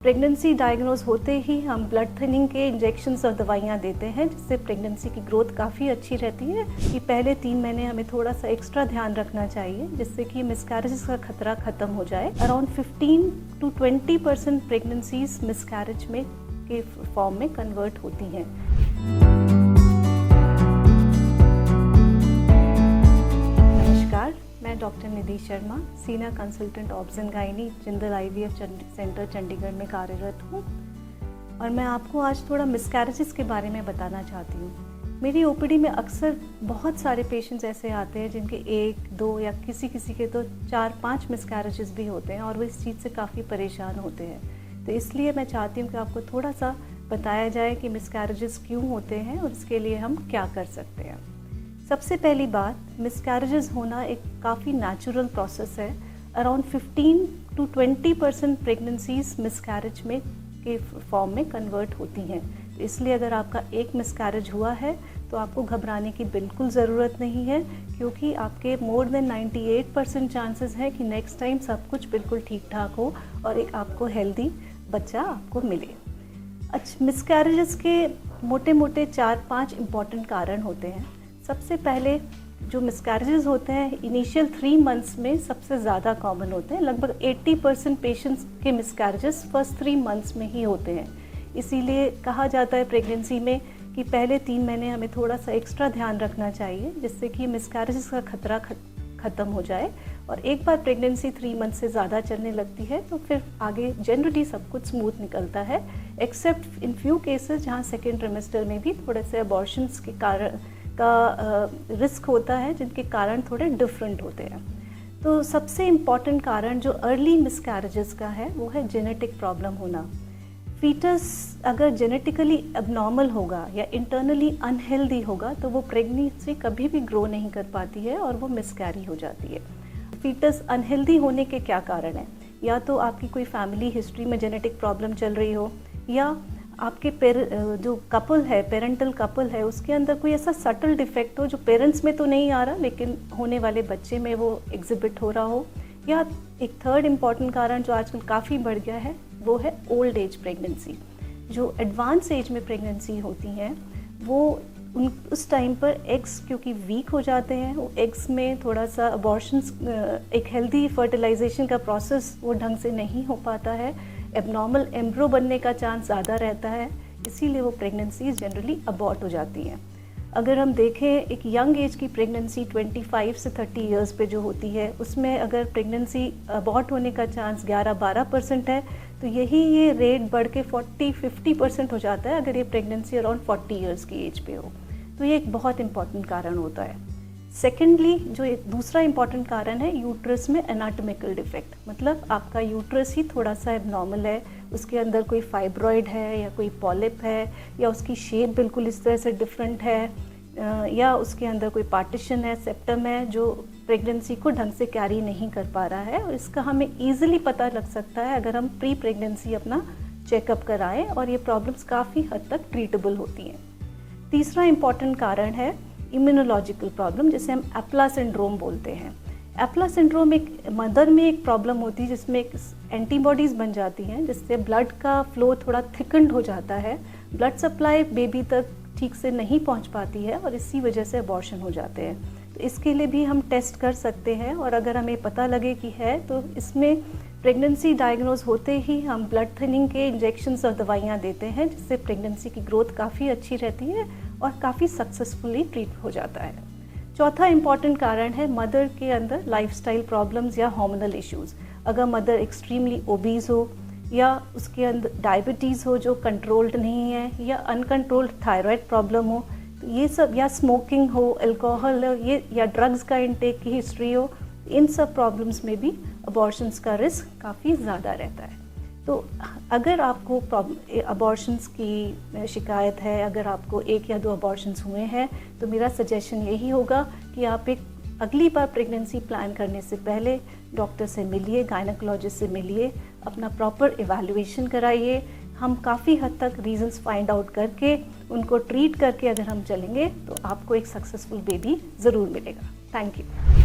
Pregnancy diagnose होते ही हम blood thinning के इंजेक्शंस और दवाइयाँ देते हैं, जिससे प्रेगनेंसी की ग्रोथ काफ़ी अच्छी रहती है। कि पहले 3 महीने हमें थोड़ा सा एक्स्ट्रा ध्यान रखना चाहिए, जिससे कि मिसकैरेजेस का खतरा ख़त्म हो जाए। अराउंड 15 to 20% प्रेगनेंसीज मिसकैरेज में के फॉर्म में कन्वर्ट होती हैं। नमस्कार, मैं doctor Nidhi Sharma, senior consultant obs and gynae, Jindal IVF centre Chandigarh में कार्यरत हूँ। और मैं आपको आज थोड़ा मिसकैरेजेस के बारे में बताना चाहती हूँ। मेरी OPD में अक्सर बहुत सारे पेशेंट्स ऐसे आते हैं जिनके 1, 2 या किसी के तो 4-5 मिसकैरेजेस भी होते हैं और वो इस चीज़ से काफ़ी परेशान होते हैं। तो इसलिए मैं चाहती हूँ कि आपको थोड़ा सा बताया जाए कि मिसकैरेजेस क्यों होते हैं और इसके लिए हम क्या कर सकते हैं। सबसे पहली बात, मिसकैरेजेस होना एक काफ़ी नेचुरल प्रोसेस है। अराउंड 15 to 20% प्रेगनेंसीज मिसकैरेज में के फॉर्म में कन्वर्ट होती हैं। तो इसलिए अगर आपका एक मिसकैरेज हुआ है तो आपको घबराने की बिल्कुल ज़रूरत नहीं है, क्योंकि आपके मोर देन 98% चांसेस हैं कि नेक्स्ट टाइम सब कुछ बिल्कुल ठीक ठाक हो और एक आपको हेल्दी बच्चा आपको मिले। अच्छा, मिसकैरेजेस के मोटे मोटे 4-5 इम्पॉर्टेंट कारण होते हैं। सबसे पहले जो मिसकैरेजेस होते हैं इनिशियल 3 मंथ्स में सबसे ज़्यादा कॉमन होते हैं। लगभग 80% पेशेंट्स के मिसकैरेजेस फर्स्ट 3 मंथ्स में ही होते हैं। इसीलिए कहा जाता है प्रेगनेंसी में कि पहले 3 महीने हमें थोड़ा सा एक्स्ट्रा ध्यान रखना चाहिए, जिससे कि मिसकैरेजेस का खतरा ख़त्म हो जाए। और एक बार प्रेगनेंसी 3 मंथ से ज़्यादा चलने लगती है तो फिर आगे जनरली सब कुछ स्मूथ निकलता है, एक्सेप्ट इन फ्यू केसेस जहाँ सेकेंड ट्रिमेस्टर में भी थोड़े से अबॉर्शंस के कारण का रिस्क होता है, जिनके कारण थोड़े डिफरेंट होते हैं। तो सबसे इम्पॉर्टेंट कारण जो अर्ली मिसकैरेजेस का है वो है जेनेटिक प्रॉब्लम होना। फीटस अगर जेनेटिकली एबनॉर्मल होगा या इंटरनली अनहेल्दी होगा तो वो प्रेगनेंसी कभी भी ग्रो नहीं कर पाती है और वो मिसकैरी हो जाती है। फीटस अनहेल्दी होने के क्या कारण हैं? या तो आपकी कोई फैमिली हिस्ट्री में जेनेटिक प्रॉब्लम चल रही हो, या आपके जो कपल है, पेरेंटल कपल है, उसके अंदर कोई ऐसा सटल डिफेक्ट हो जो पेरेंट्स में तो नहीं आ रहा लेकिन होने वाले बच्चे में वो एग्जिबिट हो रहा हो। या एक थर्ड इम्पॉर्टेंट कारण जो आजकल काफ़ी बढ़ गया है वो है ओल्ड एज प्रेगनेंसी। जो एडवांस एज में प्रेगनेंसी होती हैं वो उस टाइम पर एग्स क्योंकि वीक हो जाते हैं, वो एग्स में थोड़ा सा अबॉर्शंस, एक हेल्दी फर्टिलाइजेशन का प्रोसेस वो ढंग से नहीं हो पाता है, एबनॉर्मल एम्ब्रो बनने का चांस ज़्यादा रहता है, इसीलिए वो प्रेगनेंसी जनरली अबॉर्ट हो जाती हैं। अगर हम देखें एक यंग एज की प्रेगनेंसी 25 से 30 इयर्स पे जो होती है, उसमें अगर प्रेगनेंसी अबॉर्ट होने का चांस 11-12% है तो ये रेट बढ़ के 40-50% हो जाता है अगर ये प्रेगनेंसी अराउंड 40 इयर्स की एज पे हो। तो ये एक बहुत इंपॉर्टेंट कारण होता है। सेकेंडली, जो एक दूसरा इम्पॉर्टेंट कारण है यूट्रस में एनाटॉमिकल डिफेक्ट, मतलब आपका यूट्रस ही थोड़ा सा एबनॉर्मल है, उसके अंदर कोई फाइब्रॉइड है या कोई पॉलिप है, या उसकी शेप बिल्कुल इस तरह से डिफरेंट है, या उसके अंदर कोई पार्टीशन है, सेप्टम है, जो प्रेगनेंसी को ढंग से कैरी नहीं कर पा रहा है। और इसका हमें ईजिली पता लग सकता है अगर हम प्री प्रेगनेंसी अपना चेकअप कराएं, और ये प्रॉब्लम्स काफ़ी हद तक ट्रीटेबल होती हैं। तीसरा इम्पॉर्टेंट कारण है इम्यूनोलॉजिकल प्रॉब्लम, जिसे हम एप्ला सिंड्रोम बोलते हैं। एप्ला सिंड्रोम एक मदर में एक प्रॉब्लम होती है जिसमें एक एंटीबॉडीज़ बन जाती हैं, जिससे ब्लड का फ्लो थोड़ा थिकंड हो जाता है, ब्लड सप्लाई बेबी तक ठीक से नहीं पहुंच पाती है और इसी वजह से अबॉर्शन हो जाते हैं। तो इसके लिए भी हम टेस्ट कर सकते हैं, और अगर हमें पता लगे कि है तो इसमें प्रेगनेंसी डायग्नोज होते ही हम ब्लड थिनिंग के इंजेक्शंस और दवाइयाँ देते हैं, जिससे प्रेगनेंसी की ग्रोथ काफ़ी अच्छी रहती है और काफ़ी सक्सेसफुली ट्रीट हो जाता है। चौथा इम्पॉर्टेंट कारण है मदर के अंदर लाइफस्टाइल प्रॉब्लम्स या हार्मोनल इश्यूज़। अगर मदर एक्सट्रीमली ओबीज हो, या उसके अंदर डायबिटीज़ हो जो कंट्रोल्ड नहीं है, या अनकंट्रोल्ड थायराइड प्रॉब्लम हो, तो ये सब, या स्मोकिंग हो, अल्कोहल हो, ये या ड्रग्स का इंटेक की हिस्ट्री हो, इन सब प्रॉब्लम्स में भी अबॉर्शंस का रिस्क काफ़ी ज़्यादा रहता है। तो अगर आपको अबॉर्शंस की शिकायत है, अगर आपको 1 या 2 अबॉर्शंस हुए हैं, तो मेरा सजेशन यही होगा कि आप एक अगली बार प्रेगनेंसी प्लान करने से पहले डॉक्टर से मिलिए, गायनेकोलॉजिस्ट से मिलिए, अपना प्रॉपर इवैल्यूएशन कराइए। हम काफ़ी हद तक रीजंस फाइंड आउट करके उनको ट्रीट करके अगर हम चलेंगे तो आपको एक सक्सेसफुल बेबी ज़रूर मिलेगा। Thank you.